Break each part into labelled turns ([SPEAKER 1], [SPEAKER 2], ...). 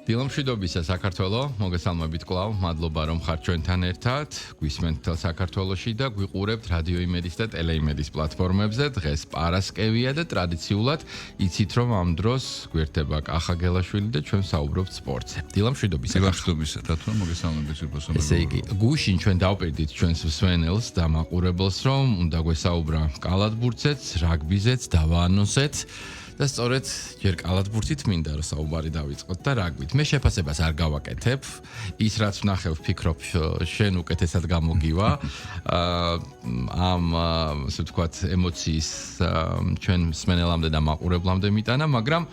[SPEAKER 1] დილამშვიდობისა საქართველო, მოგესალმებით კვლავ, მადლობა რომ ხართ ჩვენთან ერთად, გვისმენთ თელ საქართველოში და გვიყურებთ რადიო იმედის და ტელეიმედის პლატფორმებზე. დღეს პარასკევია და ტრადიციულად იცით რომ ამ დროს გვერდება კახა გელაშვილი და ჩვენ საუბრობთ სპორტზე. დილამშვიდობისა.
[SPEAKER 2] დილამშვიდობისა, თათო, მოგესალმებით უბრალოდ.
[SPEAKER 1] ესე იგი, გუშინ ჩვენ დავპირდით ჩვენს მსმენელს და მაყურებელს რომ უნდა გვესაუბრა კალათბურთზეც, რაგბიზეც და ვანოსეც. და სწორედ ჯერ კალათბურთით მინდა რომ საუბარი დავიწყოთ და რაგბით. მე შეფასებას არ გავაკეთებ. ის რაც ვნახევ, ვფიქრობ, შენ უკეთესად გამოგივა. ამ ასე ვთქვათ, ემოციის ჩვენ მსმენელამდე და მაყურებლამდე მიტანა, მაგრამ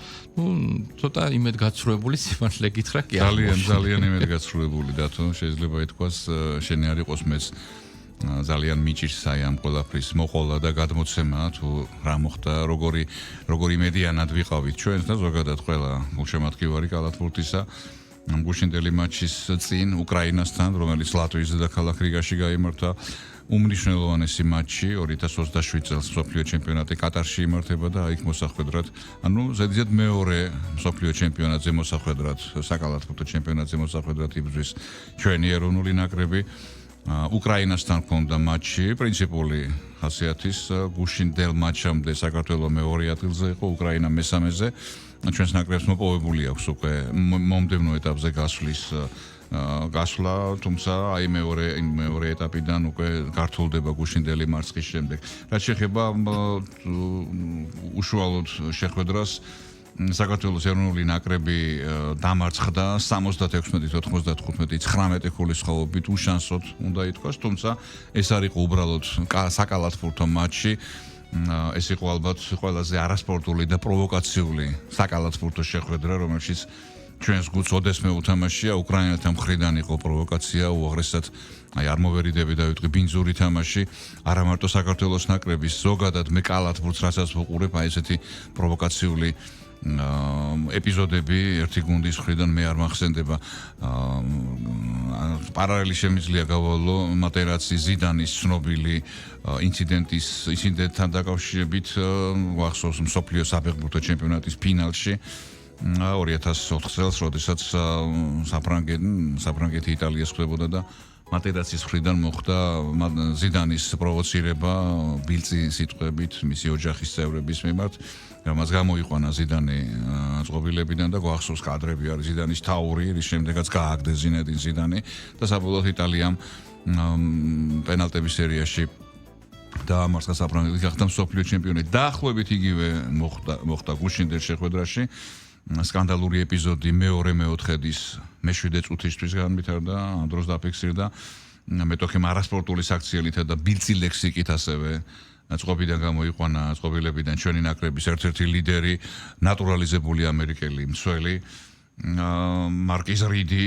[SPEAKER 1] ცოტა იმედგაცრუებული სიმართლე გითხრა კი არ.
[SPEAKER 2] ძალიან იმედგაცრუებული დათო, შეიძლება ითქვას, შენი არ იყოს მეც ძალიან მიჭირს აი ამ ყველაფრის მოყოლა და გადმოცემა თუ რა მოხდა, როგორი მედიანად ვიყავით ჩვენ და ზოგადად ყველა გულშემატკივარი კალათბურთისა ამ გუშინდელი მატჩის წინ უკრაინასთან, რომელიც ლატვიის დედაქალაქ რიგაში გაიმართა. უმნიშვნელოვანესი მატჩი 2027 წელს მსოფლიო ჩემპიონატი კატარში იმართება და იქ მოსახვედრად, ზედიზედ მეორე მსოფლიო ჩემპიონატზე მოსახვედრად, საკალათბურთო ჩემპიონატზე მოსახვედრად იბრძვის ჩვენი ეროვნული ნაკრები. უკრაინასთან ჰქონდა მატჩი, პრინციპული ხასიათის, გუშინდელ მატჩამდე საქართველო მეორე ადგილზე იყო, უკრაინა მესამეზე. ჩვენს ნაკრებს მოპოვებული აქვს უკვე მომდევნო ეტაპზე გასვლა, თუმცა აი მეორე ეტაპიდან უკვე გართულდება გუშინდელი მარცხის შემდეგ. რაც შეეხება უშუალოდ შეხვედრას, საქართველოს ეროვნული ნაკრები დამარცხდა 76-95 ქულის სხვაობით უშანსოდ უნდა ითქვას, თუმცა ეს არ იყო უბრალოდ საკალათბურთო მატჩი, ეს იყო ალბათ ყველაზე არასპორტული და პროვოკაციული საკალათბურთო შეხვედრა, რომელშიც ჩვენს გუნდს ოდესმე უთამაშია, უკრაინელთა მხრიდან იყო პროვოკაცია, უაღრესად აი არ მოვერიდები დავიტყვი ბინძური თამაში, არა მარტო საქართველოს ნაკრების, ზოგადად მე კალათბურთს რასაც ვუყურებ, აი ესეთი პროვოკაციული ეპიზოდები ერთი გუნდის მხრიდან მე არ მახსენდება. პარალელი შემიძლია გავალო მატერაცი ზიდანის ცნობილი ინციდენტთან დაკავშირებით, გვახსოვს მსოფლიო საფეხბურთო ჩემპიონატის ფინალში 2004 წელს, როდესაც საფრანგეთი იტალიას ხვდებოდა და მატერაცის მხრიდან მოხდა ზიდანის პროვოცირება ბილწი სიტყვებით მისი ოჯახის წევრების მიმართ. მას გამოიყვანა ზიდანი წყობილებიდან და გვახსოვს კადრები არის ზიდანის თაური, რის შემდეგაც გააგდეს ზინედინ ზიდანი და საბოლოოდ იტალიამ პენალტების სერიაში დაამარცხა საფრანგეთი, გახდა მსოფლიო ჩემპიონი. დაახლოებით იგივე მოხდა გუშინდელ შეხვედრაში. სკანდალური ეპიზოდი მეორე-მეოთხედის მე-7 წუთისთვის განვითარდა, ამ დროს დაფიქსირდა მეტოქემ არასპორტული საქციელითა და ბილწი ლექსიკით ასევე წყობიდან გამოიყვანა წყობილებიდან ჩვენი ნაკრების ერთ-ერთი ლიდერი, ნატურალიზებული ამერიკელი მცველი მარკიზ რიდი,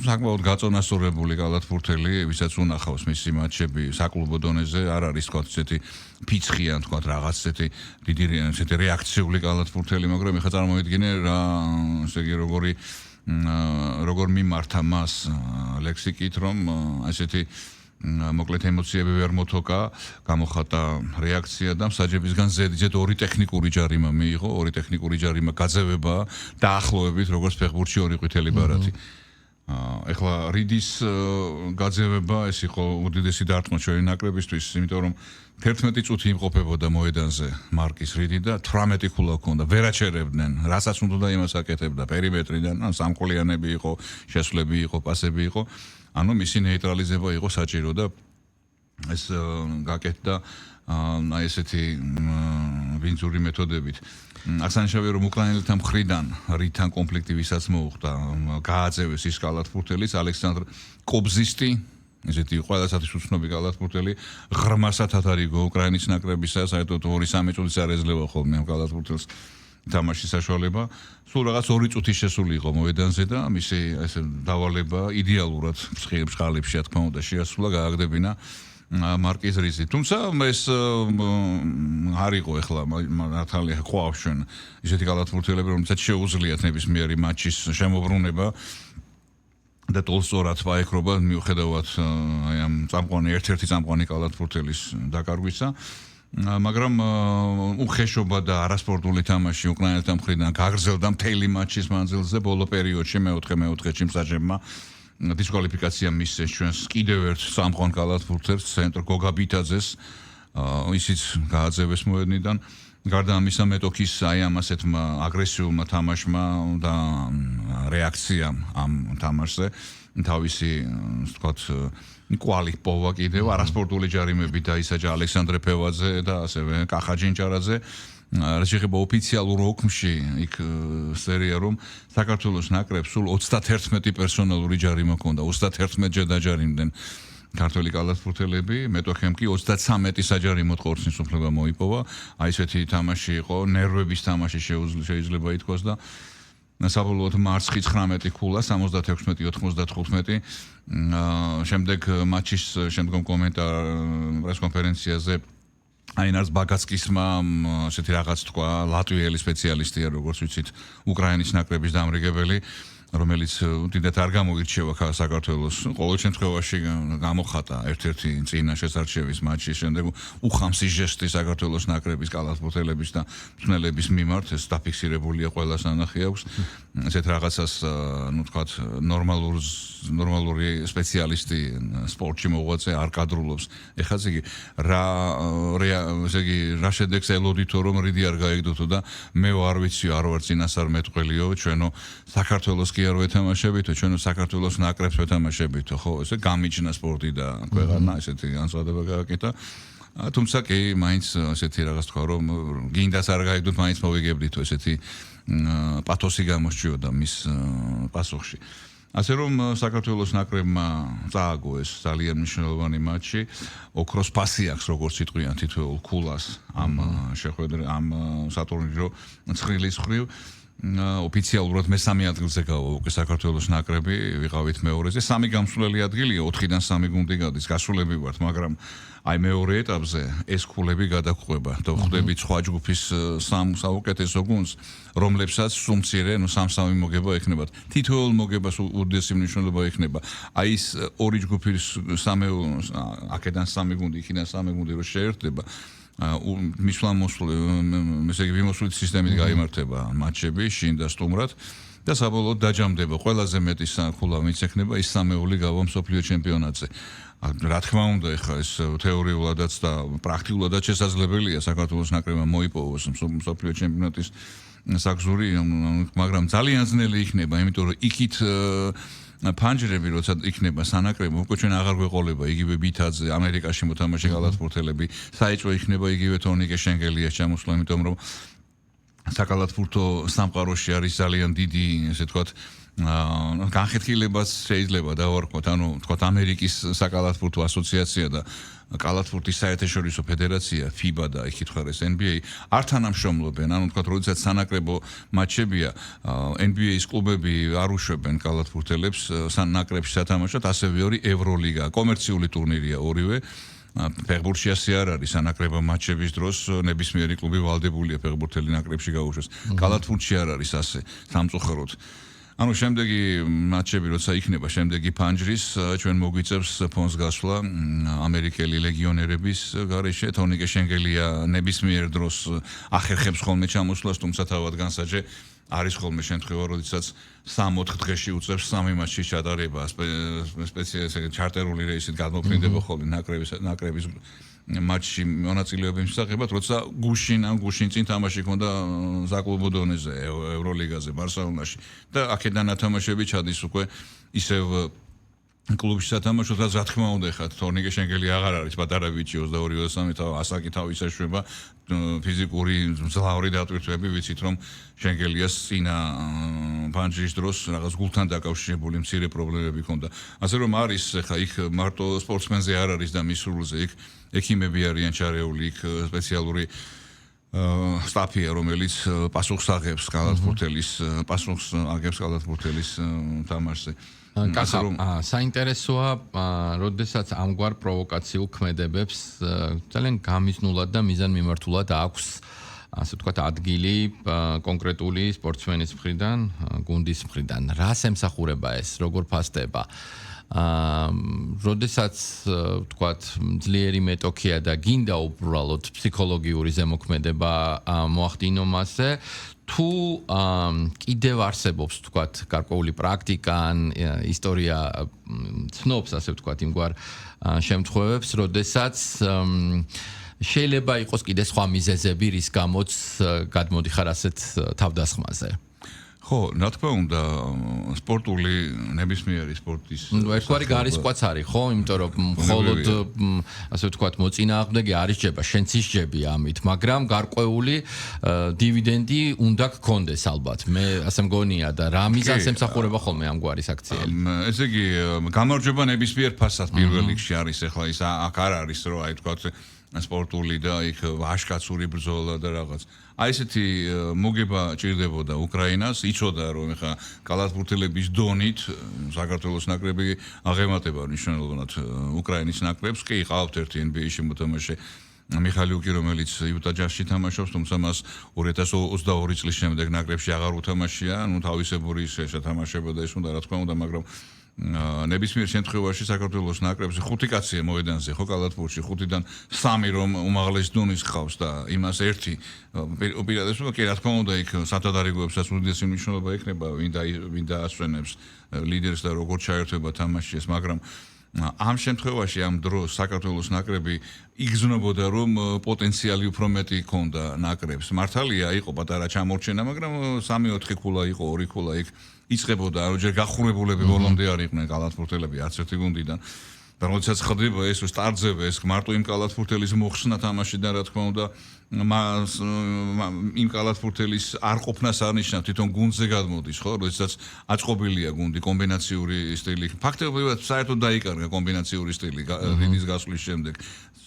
[SPEAKER 2] საკმაოდ გაწონასწორებული კალათბურთელი, ვისაც უნახავს მისი მატჩები საკლუბო დონეზე, არ არის თქვა ესეთი ფიცხიან თქვა რაღაც დიდი რეაქციული კალათბურთელი, მაგრამ ეხლა წარმოიდგინე რა, ესე იგი როგორ მიმართა მას ლექსიკით, რომ ესეთი მოკლედ ემოციები ვერ მოთოკა, გამოხატა რეაქცია და მსაჯებისგან ზედიზედ ორი ტექნიკური ჯარიმა მიიღო, ორი ტექნიკური ჯარიმა გაძევება დაახლოებით როგორც ფეხბურთში ორი ყვითელი ბარათი. ეხლა რიდის გაძევება ეს იყო უდიდესი დარტყმა ჩვენი ნაკრებისთვის, იმიტომ რომ 11 წუთი იმყოფებოდა მოედანზე მარკის რიდი და 18 ქულა ჰქონდა, ვერაჩერებდნენ, რასაც უნდა იმას აკეთებდა პერიმეტრიდან, სამკვლიანები იყო, შესვლები იყო, პასები იყო. ანუ მისი ნეიტრალიზება იყო საჭირო და ეს გაკეთდა აი ესეთი ბინძური მეთოდებით. აღსანიშნავია რომ უკრაინელთა მხრიდან რითან კონფლიქტი ვისაც მოუხდა, გააძევეს ის კალათბურთელის ალექსანდრ კობზისტი, ესეთი ყველასათვის უცნობი კალათბურთელი, ღრმასად ათარიგო უკრაინის ნაკრებისა, საერთოდ 2-3 წუთის არ ეძლევა ხოლმე ამ კალათბურთელს თამაშის საშუალება. სულ რაღაც 2 წუთი შესული იყო მოედანზე და მისი ესე დავალება იდეალურად ფშხალებში, რა თქმა უნდა, შეასრულა, გააგდებინა მარკიზ რიზი. თუმცა ეს არ იყო ეხლა მართალია ყავს ჩვენ ისეთი კალათბურთელები, რომელსაც შეუძლიათ ნებისმიერი მატჩის შემოbrunება და ტოლსტორად ვაექრობა მიუხედავად აი ამ წამყვანი ერთ-ერთი წამყვანი კალათბურთელის დაკარგვისა. მაგრამ უხეშობა და არასპორტული თამაში უკრაინელთა მხრიდან გაგრძელდა მთელი მატჩის მანძილზე ბოლო პერიოდში მეოთხე ჩიმსაჯებმა დისკვალიფიკაცია მისცეს ჩვენს კიდევ ერთ სამყარო კალათბურთელს ცენტრ გოგა ბითაძეს ისიც გააძევეს მოედნიდან გარდა ამისა მეტოქის აი ამ ასეთმა აგრესიულმა თამაშმა და რეაქციამ ამ თამაშზე თავისი ვთქვათ კვალი პოვა კიდევ არასპორტული ჯარიმები დაისაჯა ალექსანდრე ფევაძე და ასევე კახა ჯინჯარაძე რაც შეეხება ოფიციალურ ოქმში იქ სერია რომ საქართველოს ნაკრებს სულ 31 პერსონალური ჯარიმა ჰქონდა 31-ჯერ დაჯარიმდნენ ქართველი კალათბურთელები მეტოქემ კი 33 საჯარიმოდ ხორცის უფლება მოიპოვა აი ესეთი თამაში იყო ნერვების თამაში შეიძლება ითქვას და საბოლოოდ მარცხი 19 ქულა 76-95 შემდეგ მატჩის შემდგომ პრეს კონფერენციაზე აინარს ბაგაცკისმა ასეთი რაღაც თქვა ლატვიელი სპეციალისტია როგორც ვიცით უკრაინის ნაკრების დამრიგებელი რომელიც დიდათ არ გამოირჩევა საქართველოს ყოველ შემთხვევაში გამოხატა ერთ-ერთი წინა შესარჩევის მატჩის შემდეგ უხამსი ჟესტი საქართველოს ნაკრების კალათბურთელების და მწვრთნელების მიმართ ეს დაფიქსირებულია ყველა სანახი აქვს ესეთ რაღაცას ნუ თქვათ ნორმალური სპეციალისტი სპორტში მოღვაწე არ კადრულობს ეხლა იგი რა შედეგს ელოდითო რომ რიდი არ გაიგდოთო და მე არ ვიცი არ ვარ წინასწარ მეტყველიო ჩვენო საქართველოს კი არ ვეთამაშებითო ჩვენო საქართველოს ნაკრებს ვეთამაშებითო ხო ესე გამიჩნდა სპორტი და ქვეყანა ესეთი განსხვავება გააკეთა თუმცა კი მაინც ესეთი რაღაც თქვა რომ გინდას არ გაიგდოთ მაინც მოვიგებდითო ესეთი პათოსი გამოსჭიოდა მის პასუხში ასე რომ საქართველოს ნაკრებმა წააგო ეს ძალიან მნიშვნელოვანი მატჩი ოქროს ფასი აქვს როგორც იტყვიან თითოეულ ქულას ამ შეხვედრა ამ სატურნირო ცხრილის ხრივ ოფიციალურად მესამე ადგილზე გავა უკვე საქართველოს ნაკრები ვიყავით მეორეზე სამი გამსვლელი ადგილია 4-დან 3 გუნდი გადის გასულები ვართ მაგრამ აი მეორე ეტაპზე ეს ქულები გადაგხვება და ხვდებით სხვა ჯგუფის სამ საუკეთესო გუნდს რომლებსაც სუმცირე ნუ სამ-სამი მოგება ექნებათ თითოეულ მოგებას უდიდესი მნიშვნელობა ექნება აი ეს ორი ჯგუფის აქედან 3 გუნდი იქიდან 3 გუნდი რო შეერთდება მისვლამოსული სისტემით გაიმართება მატჩები შინ და სტუმრად და საბოლოოდ დაჯამდება ყველაზე მეტი ქულა ვინც ექნება ის სამეული გავა მსოფლიო ჩემპიონატზე რა თქმა უნდა ეხლა ეს თეორიულადაც და პრაქტიკულადაც შესაძლებელია საქართველოს ნაკრებმა მოიპოვოს მსოფლიო ჩემპიონატის საგზური მაგრამ ძალიან ძნელი იქნება იმიტომ რომ იქით ფანჯრები როცა იქნება სანაკრებო უკვე ჩვენ აღარ გვეყოლება იგივე ბითაძე ამერიკაში მოთამაშე კალათბურთელები საეჭვო იქნება იგივე თორნიკე შენგელიას ჩამოსვლა იმიტომ რომ საკალათბურთო სამყაროში არის ძალიან დიდი ესე ვთქვათ განხეთქილებას შეიძლება დავარქვათ ანუ ვთქვათ ამერიკის საკალათბურთო ასოციაცია და კალათბურთის საერთაშორისო ფედერაცია FIBA და იქით ხარ ეს NBA არ თანამშრომლობენ ანუ ვთქვათ როდესაც სანაკრებო მატჩებია NBA-ის კლუბები არ უშვებენ კალათბურთელებს სანაკრებში სათამაშოდ ასევე ორი ევროლიგა კომერციული ტურნირია ორივე ფეხბურთში ასე არ არის სანაკრებო მატჩების დროს ნებისმიერი კლუბი ვალდებულია ფეხბურთელი ნაკრებში გაუშვეს კალათბურთში არ არის ასე სამწუხაროდ ანუ შემდეგი მატჩები როცა იქნება შემდეგი ფანჯრის ჩვენ მოგვიწევს ფონს გასვლა ამერიკელი ლეგიონერების გარეშე თორნიკე შენგელია ნებისმიერ დროს ახერხებს ხოლმე ჩამოსვლას თუმცა თავად განსაჯე არის ხოლმე შემთხვევა როდესაც 3-4 დღეში უწევს 3 მატჩის ჩატარება სპეციალური ჩარტერული რეისით გადმოფრინდება ხოლმე ნაკრების მატჩში მონაწილეობის შესახებად, როცა გუშინ წინ თამაში ჰქონდა საკლუბო დონეზე, ევროლიგაზე, ბარსელონაში და აქედან ათამაშები ჩადის უკვე ისევ კლუბში სათამაშოდ, რა თქმა უნდა, ხა თორნიკე შენგელი აღარ არის პატარა ბიჭი 22-23 ასაკი თავის ეშვება ფიზიკური მძლავრი დატვირთვები, ვიცით რომ შენგელიას წინა პანჯრის დროს რაღაც გულთან დაკავშირებული მცირე პრობლემები ჰქონდა. ასე რომ არის ხა იქ მარტო სპორტსმენზე არ არის და მისრულზე იქ ექიმები არიან ჩარეული, იქ სპეციალური სტაფია, რომელიც პასუხს აღებს კალათბურთელის პასუხს აღებს კალათბურთელის თამაშზე.
[SPEAKER 1] საინტერესოა, როდესაც ამგვარ პროვოკაციულ ქმედებებს ძალიან გამიზნულად და მიზანმიმართულად აქვს, ასე ვთქვათ, ადგილი კონკრეტული სპორტსმენის მხრიდან, გუნდის მხრიდან. რას ემსახურება ეს, როგორ ფასდება? როდესაც ვთქვათ, ძლიერი მეტოქია და გინდა უბრალოდ ფსიქოლოგიური ზემოქმედება მოახდინო მასზე, თუ კიდევ არსებობს, ვთქვათ, გარკვეული პრაქტიკა ან ისტორია ცნობს, ასე ვთქვათ, იმგვარ შემთხვევებს, როდესაც შეიძლება იყოს კიდე სხვა მიზეზები, რის გამოც გადმოდიხარ ასეთ თავდასხმაზე.
[SPEAKER 2] ხო, რა თქმა უნდა, სპორტული ნებისმიერი სპორტის
[SPEAKER 1] ერთგვარი გარისკვაც არის, ხო? იმიტომ რომ მხოლოდ ასე ვთქვათ, მოწინააღმდეგე არ ისჯება, შენც ისჯები ამით, მაგრამ გარკვეული დივიდენდი უნდა გქონდეს ალბათ. მე ასე მგონია და რა მიზანს ემსახურება ხოლმე ამგვარი აქციელი.
[SPEAKER 2] ესე იგი, გამარჯვება ნებისმიერ ფასად პირველ რიგში არის, ახლა ის აქ არ არის, რომ აი ვთქვათ სპორტული და იქ ვაშკაცური ბრძოლა და რაღაც. აი ესეთი მოგება ჭირდებოდა უკრაინას, იცოდა რომ ეხა კალათბურთელების დონით საქართველოს ნაკრები აღემატება მნიშვნელოვნად უკრაინის ნაკრებს. კი, ყავთ ერთი NBA-ში მოთამაშე მიხაილ, რომელიც იუტა ჯაზში თამაშობს, თუმცა მას 2022 წლის შემდეგ ნაკრებში აღარ უთამაშია, ну თავისებური შეთამაშებოდა ეს უნდა რა თქმა უნდა, მაგრამ ნებისმიერ შემთხვევაში საქართველოს ნაკრებში 5 კაცია მოედანზე, ხო, კალათბურთში 5-დან 3 რომ უმაღლესი დონის ხავს და იმას ერთი უპირატესობა კი რა თქმა უნდა იქ სათადარიგოებსაც უდიდესი მნიშვნელობა ექნება, ვინ დაასვენებს ლიდერს და როგორ ჩაერთვება თამაშის, მაგრამ ამ შემთხვევაში ამ დროს საქართველოს ნაკრები იგრძნობოდა რომ პოტენციალი უფრო მეტი ჰქონდა ნაკრებს. მართალია იყო პატარა ჩამორჩენა, მაგრამ 3-4 ქულა იყო, 2 ქულა იქ იწყებოდა, ჯერ გახურებულები ბოლომდე არ იყვნენ კალათბურთელები არც ერთი გუნდიდან. და როდესაც ხდება ეს სტარტზე ეს მარტო იმ კალათბურთელის მოხსნა თამაშიდან რა თქმა უნდა იმ კალათბურთელის არ ყოფნას არნიშნავს, თვითონ გუნდზე გადმოდის, ხო? როდესაც აწყობილია გუნდი კომბინაციური სტილი. ფაქტობრივად საერთოდ დაიკარგა კომბინაციური სტილი დილის გასვლის შემდეგ.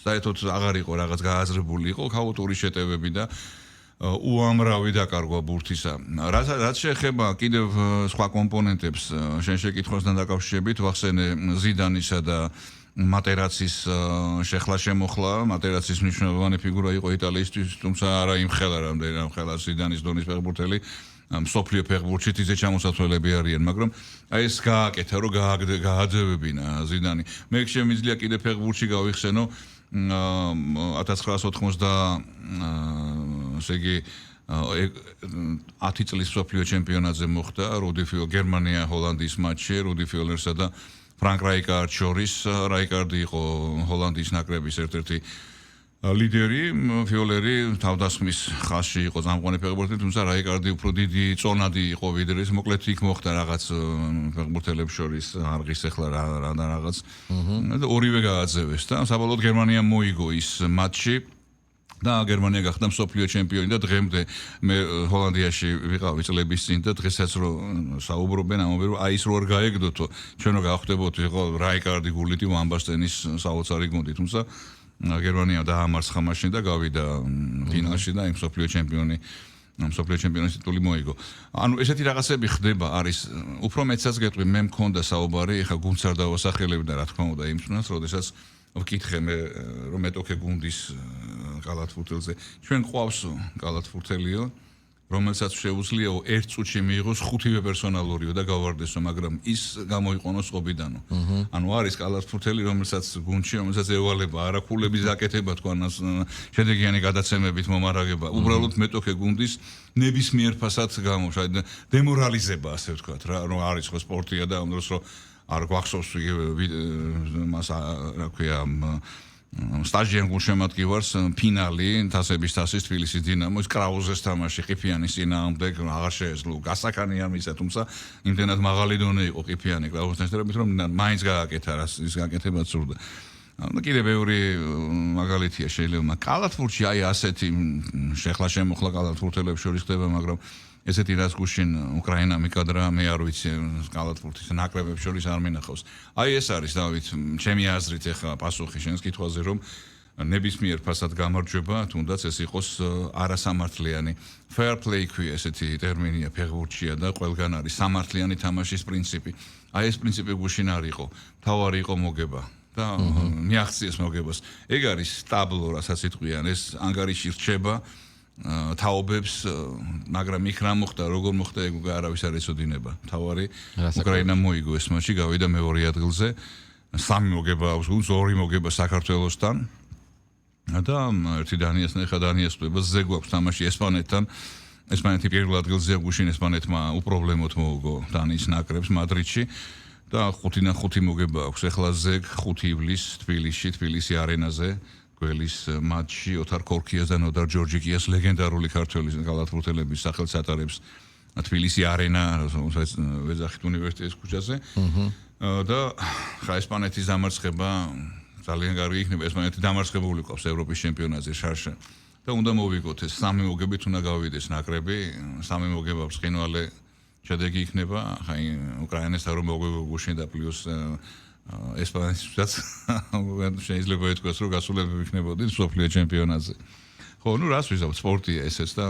[SPEAKER 2] საერთოდ აღარ იყო რაღაც გააზრებული, იყო ქაოტური შეტევები და უამრავი დაკარგვა ბურთისა. რაც შეეხება კიდევ სხვა კომპონენტებს, შენ შეკითხვასთან დაკავშირებით, ვახსენე ზიდანისა და მატერაცის შეხლა-შემოხლა. მატერაცის მნიშვნელოვანი ფიგურა იყო იტალიისთვის, თუმცა არა იმ ხელა რამდენი ხელა ზიდანის დონის ფეხბურთელი. მსოფლიო ფეხბურთში ისე ჩამოსაცვლელები არიან, მაგრამ აი ეს გააკეთა, რომ გააძევებინა ზიდანი. მე შემიძლია კიდე ფეხბურთში გავიხსენო 1980 ესე იგი 10 წლის მსოფლიო ჩემპიონატზე მოხდა გერმანია ჰოლანდიის მატჩი რუდი ფიოლერსა და ფრანკ რაიკარდ შორის. რაიკარდი იყო ჰოლანდიის ნაკრების ერთ-ერთი ლიდერი, ფიოლერი თავდასხმის ხაზში იყო წამყვანი ფეხბურთელი, თუმცა რაიკარდი უფრო დიდი წონადი იყო ვიდრე ეს. მოკლედ იქ მოხდა რაღაც ფეხბურთელებს შორის არღის ახლა რაღაც და ორივე გააძევეს და საბოლოოდ გერმანიამ მოიგო ის მატჩი და გერმანია გახდა მსოფლიო ჩემპიონი და დღემდე მე ჰოლანდიაში ვიყავი წლების წინ და დღესაც რო საუბრობენ ამაზე რომ აი ის რო არ გაეგდოთო ჩვენ რო გავხდებოდ იყო რაიკარდი გულიტი ვამბასტენის საოცარი გუნდი, თუმცა გერმანია დაამარცხა მაშინ და გავიდა ფინალში და იმ მსოფლიო ჩემპიონის ტიტული მოიგო. ანუ ესეთი რაღაცები ხდება, არის უფრო მეცაც გეტყვი, მე მქონდა საუბარი, ეხა გუნდს არ დავასახელებდა რა თქმა უნდა იმ წუნას, როდესაც ვკითხე მე რომ მეტოქე გუნდის კალათბურთელზე. ჩვენ ყავს კალათბურთელიო, რომელსაც შეუძლიაო ერთ წუთში მიიღოს 5-ვე პერსონალურიო და გავარდესო, მაგრამ ის გამოიყონოს ყობიდანო. ანუ არის კალათბურთელი, რომელსაც გუნდში, რომელსაც ევალება არაქულების აკეთება, თქვა შედეგიანი გადაცემებით მომარაგება. უბრალოდ მეტოქე გუნდის ნებისმიერ ფასად გამოშა დემორალიზება, ასე ვთქვათ რა, რომ არის ხო სპორტია და ამ დროს რომ არ გვახსოვს მას რა ქვია სტაჟიან გულშემატკივარს ფინალი თასების თასის თბილისის დინამოს კრაუზეს თამაში ყიფიანის წინააღმდეგ აღარ შეეძლო გასაკანი ამისა, თუმცა იმდენად მაღალი დონე იყო ყიფიანი კრაუზესთან შედარებით რომ მაინც გააკეთა რა ის გაკეთებაც სურდა. კიდე ბევრი მაგალითია შეიძლება კალათბურთში აი ასეთი შეხლა-შემოხლა კალათბურთელებს შორის ხდება, მაგრამ ესეთი რაც გუშინ უკრაინა მიკადრა მე არ ვიცი კალათბურთის ნაკრებებს შორის არ მინახავს. აი ეს არის დავით ჩემი აზრით ახლა პასუხი შენს კითხვაზე რომ ნებისმიერ ფასად გამარჯვება თუნდაც ეს იყოს არასამართლიანი fair play ქვია ესეთი ტერმინია ფეხბურთშია და ყველგან არის სამართლიანი თამაშის პრინციპი. აი ეს პრინციპი გუშინ არ იყო, თავარი იყო მოგება და მიაღწიეს მოგებას. ეგ არის ტაბლო, რასაც იტყვიან, ეს ანგარიში რჩება თაობებს, მაგრამ იქ რა მოხდა, როგორ მოხდა, ეგ უკვე არავის არ ეცოდინება. თავარი უკრაინა მოიგო ეს მატჩი, გავიდა მეორე ადგილზე. 3 მოგება აქვს, 2 მოგება საქართველოსთან. და ერთი დანიასთან, ხა დანიას ხდება, ზე გვაქვს თამაში ესპანეთთან. ესპანეთი პირველ ადგილზეა გუშინ ესპანეთმა უპრობლემოდ მოუგო დანიის ნაკრებს მადრიდში და 5-5 მოგება აქვს. ეხლა ზეგ 5 ივლისს თბილისში არენაზე გველის მატჩი ოთარ ქორქიას და ნოდარ ჯორჯიკიას ლეგენდარული ქართველი კალათბურთელების სახელს ატარებს თბილისი არენა ვეძახით უნივერსიტეტის ქუჩაზე. და ხა ესპანეთის დამარცხება ძალიან კარგი იქნება. ესპანეთი დამარცხებული ყავს ევროპის ჩემპიონატზე შარშან. და უნდა მოვიგოთ ეს 3 მოგებით უნდა გავიდეს ნაკრები 3 მოგება ბრწყინვალე შედეგი იქნება ხა უკრაინას არ მოგება გუშინ და პლუს ესპანეთსაც შეიძლება ითქვას რომ გასულები იქნებოდნენ სოფლიო ჩემპიონატზე ხო ნუ რას ვიზავთ სპორტია ესეც და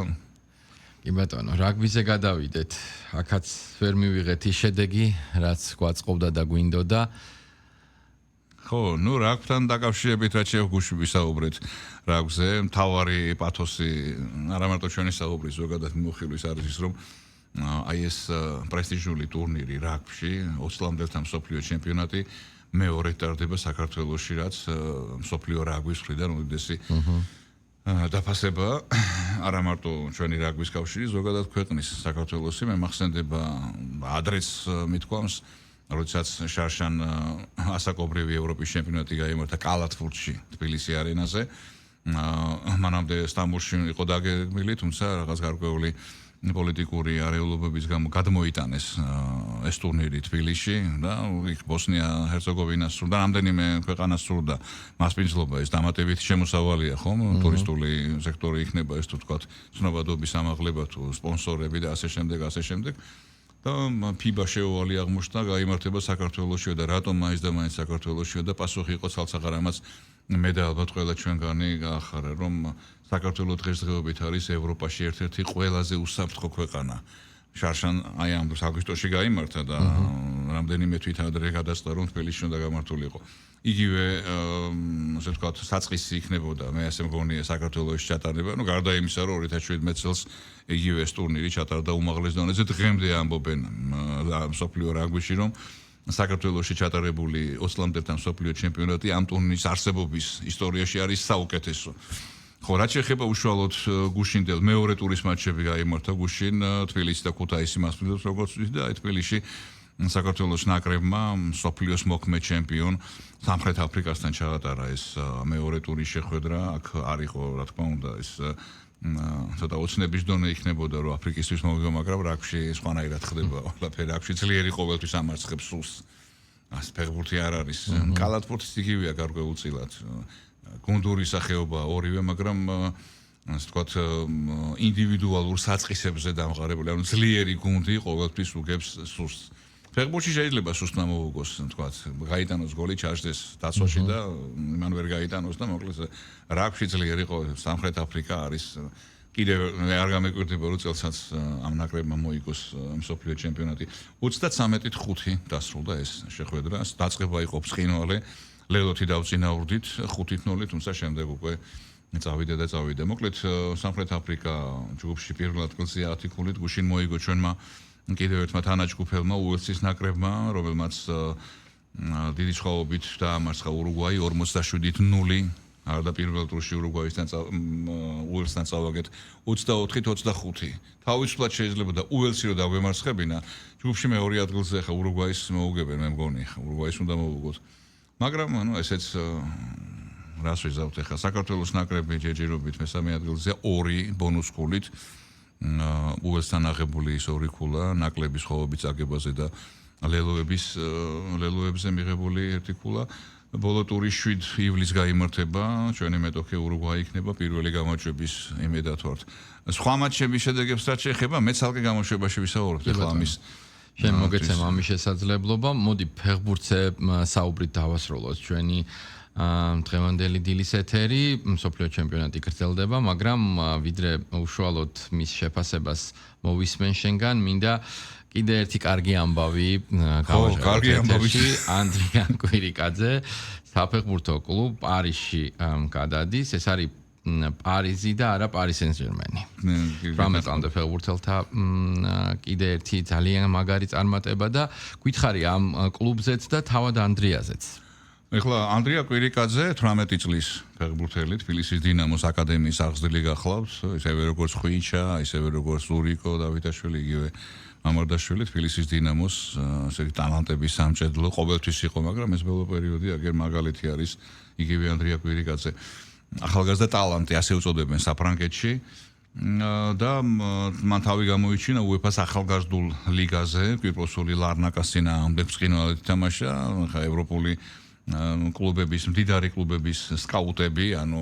[SPEAKER 1] კი ბატონო რაგბიზე გადავიდეთ აქაც ვერ მივიღეთ ის შედეგი რაც გვაწყობდა და გვინდოდა
[SPEAKER 2] ხო, ნუ რაგბთან დაკავშირებით რაც შევგუში ვისაუბრეთ რაგბზე, მთავარი პათოსი არა მარტო ჩვენი საუბრის ზოგადად მიმოხილვის არის ის რომ აი ეს პრესტიჟული ტურნირი რაგბში 20-ლამდელთა მსოფლიო ჩემპიონატი მეორე ტარდება საქართველოში რაც მსოფლიო რაგბის მხრიდან უდიდესი დაფასება არა მარტო ჩვენი რაგბის კავშირი ზოგადად ქვეყნის საქართველოსი მე მახსენდება ადრეც მithქვამს როდესაც შარშან ასაკობრივი ევროპის ჩემპიონატი გაიმართა კალათბურთში თბილისი არენაზე მანამდე სტამბოლში იყო დაგეგმილი თუმცა რაღაც გარკვეული პოლიტიკური არეულობების გამო გადმოიტანეს ეს ტურნირი თბილისში და იქ ბოსნია ჰერცეგოვინას სურდა რამდენიმე ქვეყანას სურდა მასპინძლობა ეს დამატებითი შემოსავალია ხომ ტურისტული სექტორი იქნება ეს თუ თქვათ ცნობადობის ამაღლება თუ სპონსორები და ასე შემდეგ და ფიბა შეუვალი აღმოჩნდა გაიმართება საქართველოსშიო და რატომ მაინც და მაინც საქართველოსშიო და პასუხი იყო ცალსაღარამაც მე და ალბათ ყველა ჩვენგანი გაახარა რომ საქართველოს დღესდღეობით არის ევროპაში ერთ-ერთი ყველაზე უსაფრთხო ქვეყანა შარშან აი ამ აგვისტოში გაიმართა და რამდენიმე თვით ადრე გადასცა რომ თბილისში უნდა გამართულიყო იგივე ასე ვთქვათ საწყისი იქნებოდა მე ასე მგონია საქართველოში ჩატარება ნუ გარდა იმისა რომ 2017 წელს იგივე ეს ტურნირი ჩატარდა უმაღლეს დონეზე დღემდე ამბობენ მსოფლიო რაგბიში რომ საქართველოში ჩატარებული 20-ლამდელთა მსოფლიო ჩემპიონატი ამ ტურნირის არსებობის ისტორიაში არის საუკეთესო ხო რაც შეეხება უშუალოდ გუშინდელ მეორე ტურის მატჩები გაიმართა გუშინ თბილისი და ქუთაისი მასპინძლობს როგორც ვთქვით და აი თბილისში საქართველოს ნაკრებმა მსოფლიოს მოქმედ ჩემპიონ სამხრეთაფრიკასთან ჩაატარა ეს მეორე ტურის შეხვედრა აქ არისო რა თქმა უნდა ეს ცოტა ოცნების დონე იქნებოდა რომ აფრიკისთვის მოვიგო მაგრამ რაგბში სხვანაირად ხდება ყველაფერი რაგბში ძლიერი ყოველთვის ამარცხებს სულს ას ფეხბურთი არ არის კალათბურთის იგივეა გარკვეულწილად გუნდური სახეობა ორივე მაგრამ ასე ვთქვათ ინდივიდუალურ საწყისებზე დამყარებული ანუ ძლიერი გუნდი ყოველთვის უგებს სულს ფეხბურთში შეიძლება სუსტმა მოუგოს თქვათ გაიტანოს გოლი ჩაждდეს დაცვაში და იმან ვერ გაიტანოს და მოკლედ რაგბში ძლიერი ყოველთვის სამხრეთ აფრიკა არის კიდევ არ გამეკვირდება რომ წელსაც ამ ნაკრებმა მოიგოს მსოფლიო ჩემპიონატი 33-5 დასრულდა ეს შეხვედრა დაწყება იყო ბრწყინვალე ლელოთი დავწინაურდით 5-0 თუმცა შემდეგ უკვე წავიდა მოკლედ სამხრეთ აფრიკა ჯგუფში პირველ ადგილზე 10 ქულით გუშინ მოიგო ჩვენმა კიდევ ერთმა თანაჯგუფელმა უელსის ნაკრებმა რომელმაც დიდი სხვაობით დაამარცხა ურუგვაი 47-0 არ და პირველ ტურში ურუგვაისთან უელსთან წავაგეთ 24-25 თავისუფლად შეიძლება და უელსი რო დაგვემარცხებინა ჯგუფში მეორე ადგილზე ხა ურუგვაის მოუგებენ მე მგონი ურუგვაის უნდა მოვუგოთ მაგრამ ანუ ესეც რას ვიზავთ ახლა საქართველოს ნაკრები ჯერჯერობით მესამე ადგილზე 2 ბონუს ქულით უელსთან აღებული ის 2 ქულა ნაკლების ხოვობის აგებაზე და ლელოებზე მიღებული 1 ქულა ბოლო ტური 7 ივლისს გაიმართება ჩვენი მეტოქე ურუგვაი იქნება პირველი გამარჯვების იმედად ვართ სხვა მატჩების შედეგებს რაც შეეხება მე ცალკე გამოშვებაში ვისაუბრებ ახლა ამის
[SPEAKER 1] შენ მოგეცემ ამის შესაძლებლობა მოდი ფეხბურთზე საუბრით დავასრულოთ ჩვენი დღევანდელი დილის ეთერი მსოფლიო ჩემპიონატი გრძელდება მაგრამ ვიდრე უშუალოდ მის შეფასებას მოვისმენ შენგან მინდა კიდე ერთი კარგი ამბავი გავაჟღეროთ ანდრია კვირიკაძე საფეხბურთო კლუბ პარიზში გადადის ეს არის პარიზი და არა პარი სენ-ჟერმენი. 18 წლამდე ფეხბურთელთა კიდე ერთი ძალიან მაგარი წარმატება და გითხარი ამ კლუბზეც და თავად ანდრიაზეც.
[SPEAKER 2] ეხლა ანდრია კვირიკაძე 18 წლის ფეხბურთელი თბილისის დინამოს აკადემიის აღზრდილი გახლავს, ისევე როგორც ხვიჩა, ისევე როგორც ურიკო დავითაშვილი, იგივე მამარდაშვილი თბილისის დინამოს ესე ტალანტების სამჭედლო ყოველთვის იყო, მაგრამ ეს ბოლო პერიოდი აგერ მაგალითი არის იგივე ანდრია კვირიკაძე. ახალგაზრდა ტალანტი ასე უწოდებენ საფრანგეთში და მან თავი გამოიჩინა UEFA-ს ახალგაზრდულ ლიგაზე, კვიპროსული ლარნაკას წინააღმდეგ ბრწყინვალედ ითამაშა, ხა ევროპული კლუბების, მდიდარი კლუბების სკაუტები, ანუ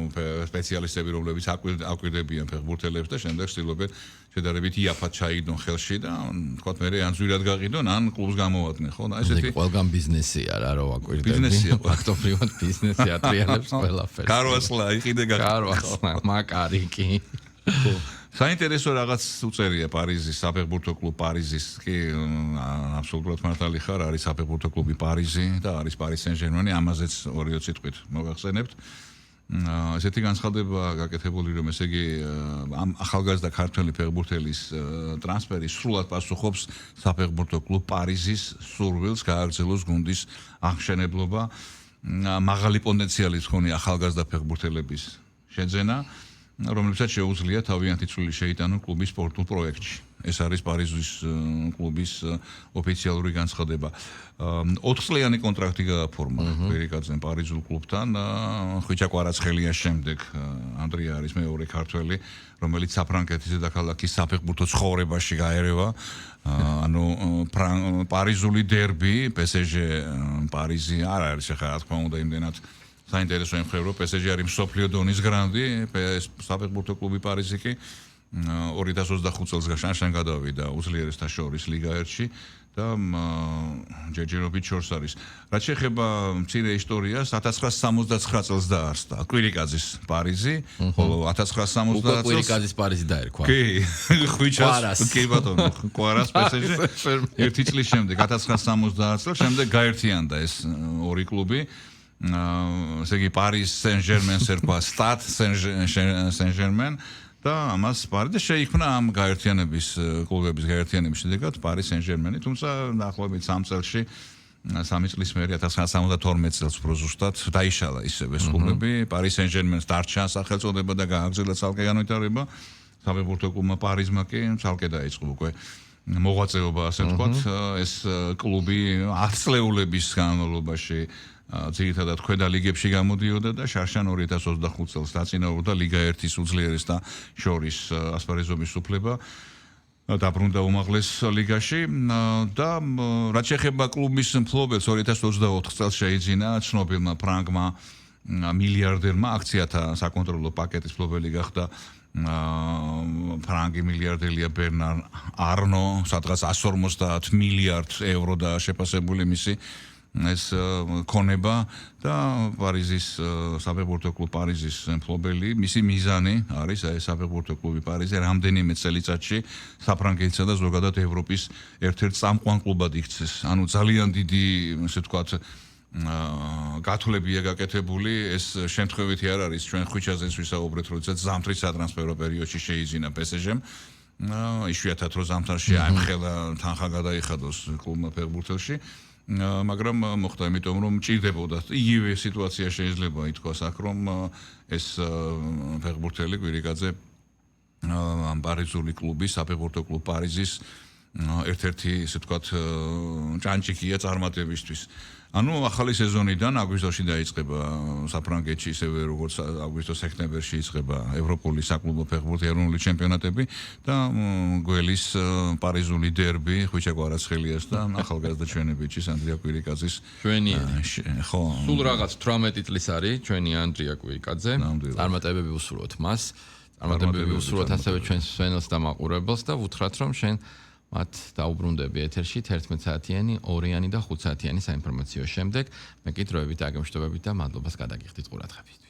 [SPEAKER 2] სპეციალისტები, რომლებიც აკვირდებიან ფეხბურთელებს და შემდეგ ცდილობენ შედარებით იაფად ჩაიგდონ ხელში და თქვათ მე ან ზვირად გაყიდონ, ან კლუბს გამოვადნენ, ხო? და ესეთი
[SPEAKER 1] ყველგან ბიზნესია რა ვაკვირდები.
[SPEAKER 2] ბიზნესია,
[SPEAKER 1] ფაქტობრივად ბიზნესია, ატრიალებს ყველაფერს.
[SPEAKER 2] კარვასლა იყიდე გაყიდე.
[SPEAKER 1] კარვასლა, მაკარი კი.
[SPEAKER 2] ხო. საინტერესო რაღაც უწერია პარიზის საფეხბურთო კლუბ პარიზის კი აბსოლუტურად მართალი ხარ, არის საფეხბურთო კლუბი პარიზი და არის პარი სენ-ჟერმენი, ამაზეც ორი სიტყვით მოგახსენებთ. ესეთი განცხადება გაკეთებული, რომ ესე იგი ამ ახალგაზრდა ქართველი ფეხბურთელის ტრანსფერი სრულად პასუხობს საფეხბურთო კლუბ პარიზის სურვილს გააგრძელოს გუნდის აღშენებლობა, მაღალი პოტენციალის მქონე ახალგაზრდა ფეხბურთელების შეძენა, რომლებსაც შეუძლია თავიანთი წვლილი შეიტანონ კლუბის სპორტულ პროექტში. ეს არის პარიზის კლუბის ოფიციალური განცხადება. 4 წლიანი კონტრაქტი გააფორმა კვირიკაძემ პარიზულ კლუბთან. ხვიჩა კვარაცხელია შემდეგ ანდრია არის მეორე ქართველი, რომელიც საფრანგეთის დედაქალაქის საფეხბურთო ცხოვრებაში გაერევა. ანუ პარიზული დერბი, PSG პარიზი არ არის ახლა რა თქმა უნდა იმდენად საინტერესო იმხევა, PSG არის მსოფლიო დონის გრანდი, საფეხბურთო კლუბი პარიზი კი 2025 წელს შანშან გადავიდა უძლიერესთა შორის ლიგა 1-ში და ჯერჯერობით შორს არის. რაც შეეხება მცირე ისტორიას, 1969 წელს დაარსდა კვირიკაძის პარიზი, ხოლო 1970 წელს
[SPEAKER 1] კვირიკაძის პარიზი დაერქვა.
[SPEAKER 2] კი, ხვიჩას, კი ბატონო, კვარას PSG ერთი წლის შემდეგ 1970 წელს შემდეგ გაერთიანდა ეს ორი კლუბი. ესე იგი პარის სენ-ჟერმენს ერქვა სტად სენ-ჟერმენ და ამას პარი და შეიქმნა ამ გაერთიანების კლუბების გაერთიანების შედეგად პარი სენ-ჟერმენი, თუმცა დაახლოებით 3 წელში 3 წლის მერე 1972 წელს უფრო ზუსტად დაიშალა ისევ ეს კლუბები, პარი სენ-ჟერმენს დარჩა სახელწოდება და გააგრძელა ცალკე განვითარება, საფეხბურთო კლუბმა პარიზმა კი ცალკე დაიწყო უკვე მოღვაწეობა, ასე ვთქვათ, ეს კლუბი 10 წლეულების განმავლობაში ძირითადად ქვედა ლიგებში გამოდიოდა და შარშან 2025 წელს დაწინაურდა ლიგა 1-ის უძლიერესთა შორის ასპარეზობის უფლება დაბრუნდა უმაღლეს ლიგაში და რაც შეეხება კლუბის მფლობელს 2024 წელს შეიძინა ცნობილმა ფრანგმა მილიარდერმა აქციათა საკონტროლო პაკეტის მფლობელი გახდა ფრანგი მილიარდელია ბერნარ არნო, სადღაც 150 მილიარდ ევრო და შეფასებული მისი ეს ქონება და პარიზის საფეხბურთო კლუბ პარიზის მფლობელი, მისი მიზანი არის ეს საფეხბურთო კლუბი პარიზი რამდენიმე წელიწადში საფრანგეთისა და ზოგადად ევროპის ერთ-ერთ წამყვან კლუბად იქცეს. ანუ ძალიან დიდი, ასე ვთქვათ, გათვლებია გაკეთებული, ეს შემთხვევითი არ არის ჩვენ ხვიჩაზეც ვისაუბრეთ, როდესაც ზამთრის სატრანსფერო პერიოდში შეიძინა PSG-მ. იშვიათად რომ ზამთარში აემხელა თანხა გადაიხადოს კლუბმა ფეხბურთელში. მაგრამ მოხდა იმიტომ რომ მჭირდებოდა იგივე სიტუაცია შეიძლება ითქვას აქ რომ ეს ფეხბურთელი კვირიკაძე ამ პარიზული კლუბის საფეხბურთო კლუბ პარიზის ერთ-ერთი ისე ვთქვათ ჭანჭიქია წარმატებისთვის. ანუ ახალი სეზონიდან აგვისტოში დაიწყება საფრანგეთში ისევე როგორც აგვისტო-სექტემბერში იწყება ევროპული საკლუბო ფეხბურთი ეროვნული ჩემპიონატები და გველის პარიზული დერბი ხვიჩა კვარაცხელიას და ახალგაზრდა ჩვენებიჩის ანდრია კვირიკაძის
[SPEAKER 1] ჩვენიერი.
[SPEAKER 2] ხო.
[SPEAKER 1] სულ რაღაც 18 წლის არის ჩვენი ანდრია კვირიკაძე. წარმატებები უსურვოთ მას. წარმატებები უსურვოთ ასევე ჩვენს სვენელს და მაყურებელს და ვუთხრათ რომ შენ მათ დაუბრუნდები ეთერში 11 საათიანი, 2-იანი და 5 საათიანი საინფორმაციო შემდეგ. მე კი დროებით აგემშვიდობებით და მადლობას გადაგიხდით ყურადღებისთვის.